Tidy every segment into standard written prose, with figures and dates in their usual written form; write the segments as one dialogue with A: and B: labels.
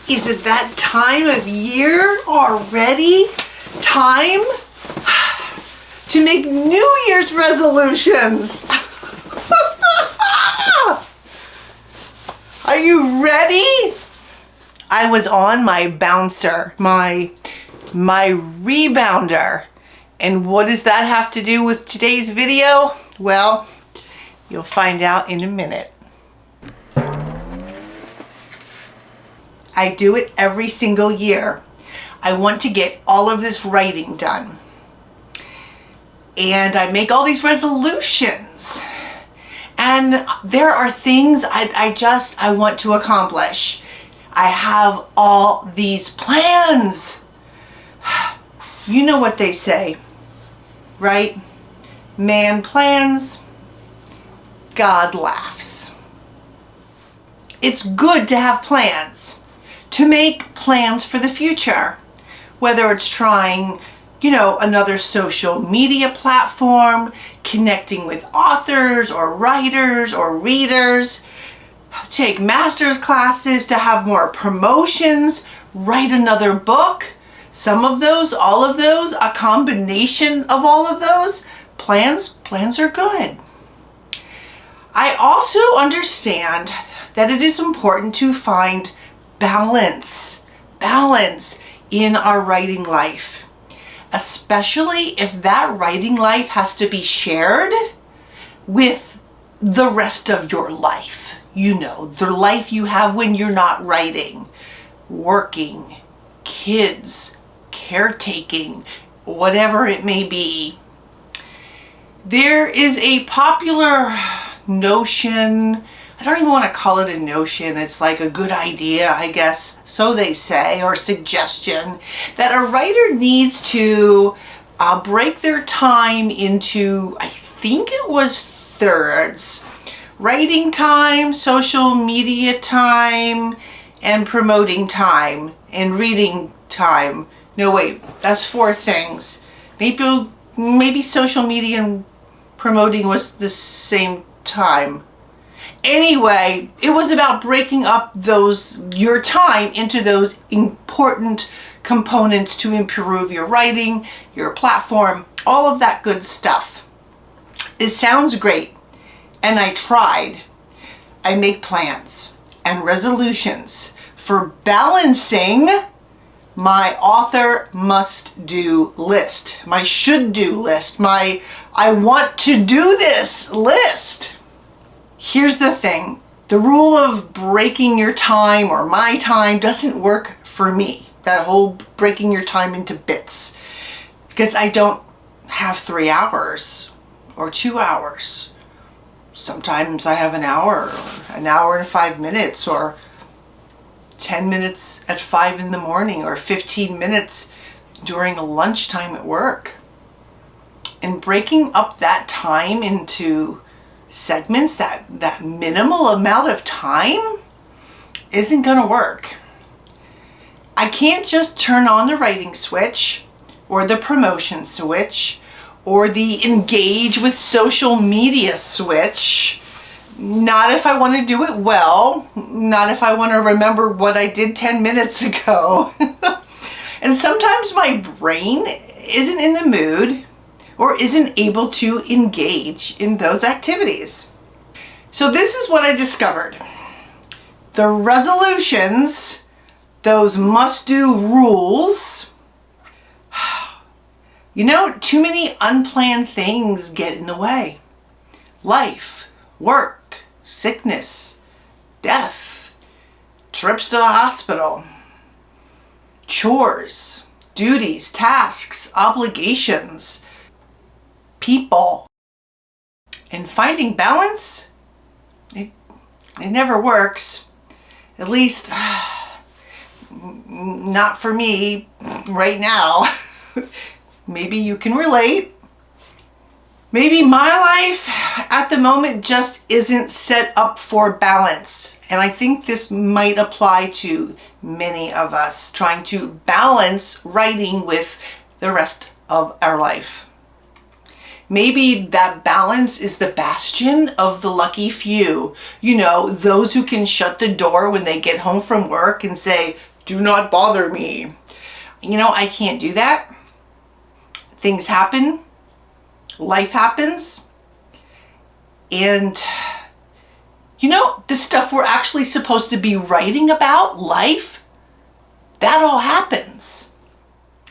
A: Is it that time of year already? Time to make New Year's resolutions. Are you ready? I was on my bouncer, my rebounder. And what does that have to do with today's video? Well, you'll find out in a minute. I do it every single year. I want to get all of this writing done. And I make all these resolutions. And there are things I want to accomplish. I have all these plans. You know what they say, right? Man plans, God laughs. It's good to have plans, to make plans for the future, whether it's trying, another social media platform, connecting with authors or writers or readers, take master's classes to have more promotions, write another book. Some of those, all of those, a combination of all of those, plans are good. I also understand that it is important to find balance in our writing life, especially if that writing life has to be shared with the rest of your life. The life you have when you're not writing, working, kids, caretaking, whatever it may be. There is a popular notion, I don't even want to call it a notion, it's like a good idea, I guess, so they say, or suggestion, that a writer needs to break their time into, I think it was thirds. Writing time, social media time, and promoting time, and reading time. No, wait, that's 4 things. Maybe social media and promoting was the same time. Anyway, it was about breaking up your time into those important components to improve your writing, your platform, all of that good stuff. It sounds great, and I tried. I make plans and resolutions for balancing my author must-do list, my should-do list, my I want to do this list. Here's the thing. The rule of breaking your time or my time doesn't work for me. That whole breaking your time into bits. Because I don't have 3 hours or 2 hours. Sometimes I have an hour and 5 minutes, or 10 minutes at 5 in the morning, or 15 minutes during a lunchtime at work. And breaking up that time into segments, that minimal amount of time, isn't gonna work. I can't just turn on the writing switch, or the promotion switch, or the engage with social media switch. Not if I want to do it well, not if I want to remember what I did 10 minutes ago. And sometimes my brain isn't in the mood or isn't able to engage in those activities. So this is what I discovered. The resolutions, those must-do rules, too many unplanned things get in the way. Life, work, sickness, death, trips to the hospital, chores, duties, tasks, obligations, people. And finding balance, it never works. At least, not for me right now. Maybe you can relate. Maybe my life at the moment just isn't set up for balance. And I think this might apply to many of us, trying to balance writing with the rest of our life. Maybe that balance is the bastion of the lucky few. Those who can shut the door when they get home from work and say, Do not bother me. I can't do that. Things happen. Life happens. And the stuff we're actually supposed to be writing about, life, that all happens.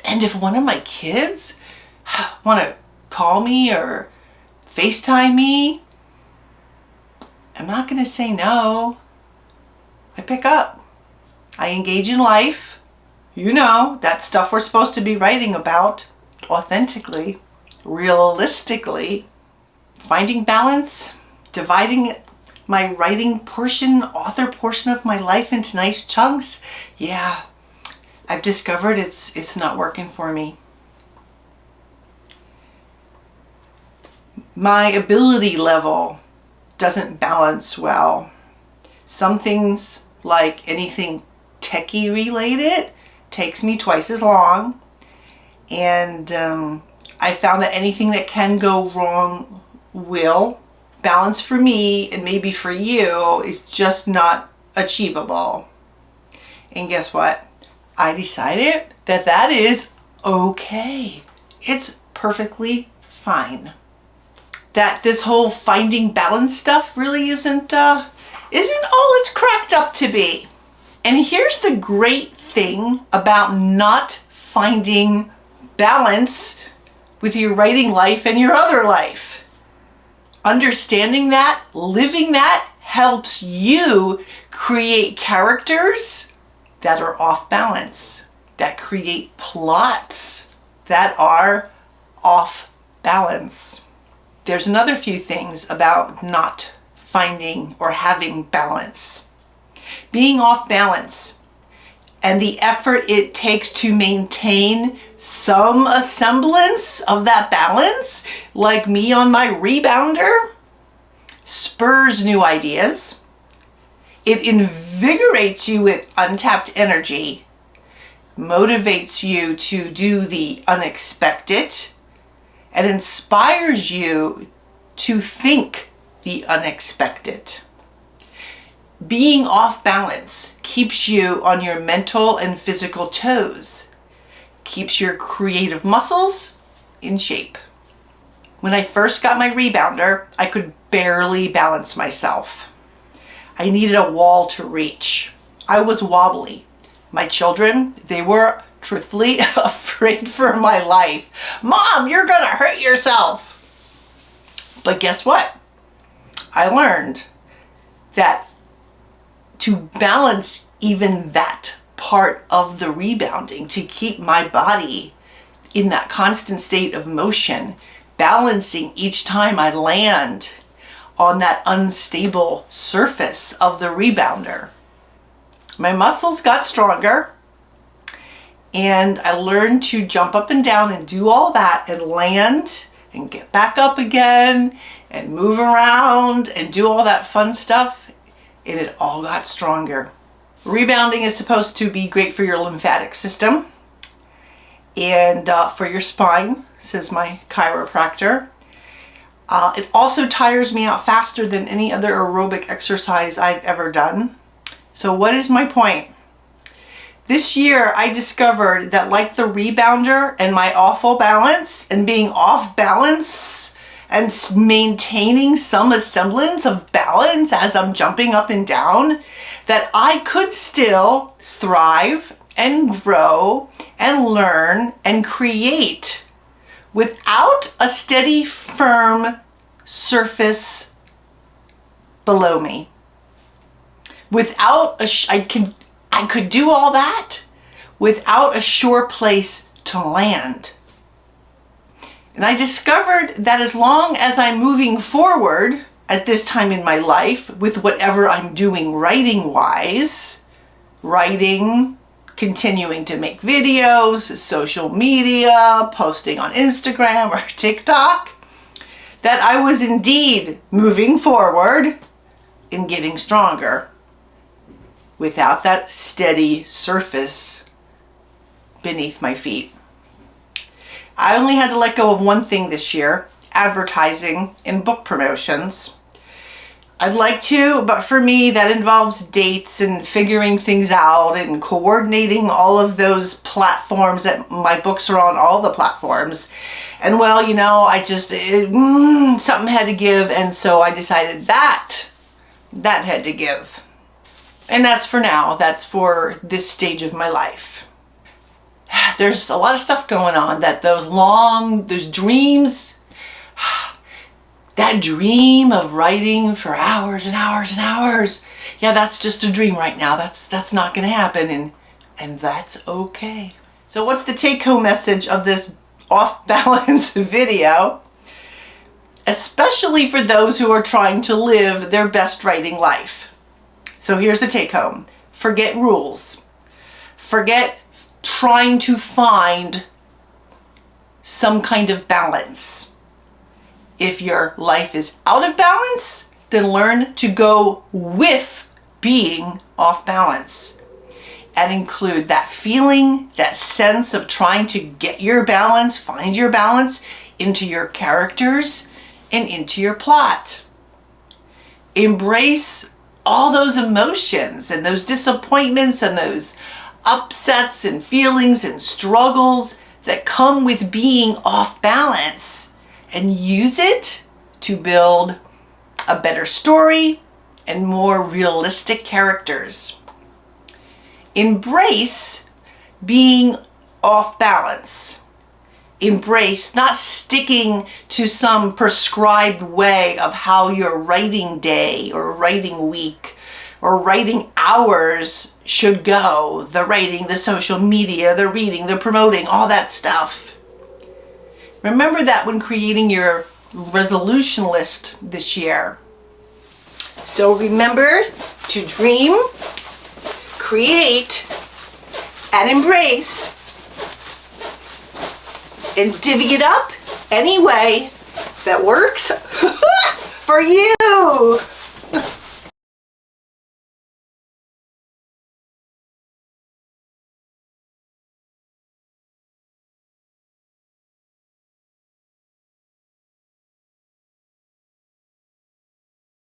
A: And if one of my kids want to call me or FaceTime me, I'm not going to say no. I pick up. I engage in life. That stuff we're supposed to be writing about authentically, realistically. Finding balance, dividing my writing portion, author portion of my life into nice chunks. Yeah, I've discovered it's not working for me. My ability level doesn't balance well. Some things, like anything techie related, takes me twice as long. And I found that anything that can go wrong will. Balance for me, and maybe for you, is just not achievable. And guess what? I decided that is okay. It's perfectly fine. That this whole finding balance stuff really isn't all it's cracked up to be. And here's the great thing about not finding balance with your writing life and your other life. Understanding that, living that, helps you create characters that are off balance, that create plots that are off balance. There's another few things about not finding or having balance. Being off balance and the effort it takes to maintain some semblance of that balance, like me on my rebounder, spurs new ideas. It invigorates you with untapped energy, motivates you to do the unexpected, and inspires you to think the unexpected. Being off balance keeps you on your mental and physical toes, keeps your creative muscles in shape. When I first got my rebounder, I could barely balance myself. I needed a wall to reach. I was wobbly. My children, they were truthfully afraid for my life. Mom, you're gonna hurt yourself. But guess what? I learned that to balance even that part of the rebounding, to keep my body in that constant state of motion, balancing each time I land on that unstable surface of the rebounder. My muscles got stronger, and I learned to jump up and down and do all that and land and get back up again and move around and do all that fun stuff, and it all got stronger. Rebounding is supposed to be great for your lymphatic system and for your spine, says my chiropractor. It also tires me out faster than any other aerobic exercise I've ever done. So what is my point? This year I discovered that, like the rebounder and my awful balance and being off balance and maintaining some semblance of balance as I'm jumping up and down, that I could still thrive and grow and learn and create without a steady, firm surface below me. Without I could do all that without a sure place to land. And I discovered that as long as I'm moving forward at this time in my life with whatever I'm doing writing-wise, writing, continuing to make videos, social media, posting on Instagram or TikTok, that I was indeed moving forward and getting stronger without that steady surface beneath my feet. I only had to let go of one thing this year: advertising and book promotions. I'd like to, but for me that involves dates and figuring things out and coordinating all of those platforms that my books are on, all the platforms. And well, you know, I just, something had to give, and so I decided that had to give. And that's for now. That's for this stage of my life. There's a lot of stuff going on that those dreams, that dream of writing for hours and hours and hours, yeah, that's just a dream right now. That's not going to happen, and that's okay. So what's the take-home message of this off-balance video? Especially for those who are trying to live their best writing life. So here's the take-home. Forget rules. Forget trying to find some kind of balance. If your life is out of balance, then learn to go with being off balance. And include that feeling, that sense of trying to get your balance, find your balance into your characters and into your plot. Embrace all those emotions and those disappointments and those upsets and feelings and struggles that come with being off balance, and use it to build a better story and more realistic characters. Embrace being off balance. Embrace not sticking to some prescribed way of how your writing day or writing week or writing hours should go. The writing, the social media, the reading, the promoting, all that stuff. Remember that when creating your resolution list this year. So remember to dream, create, and embrace, and divvy it up any way that works for you.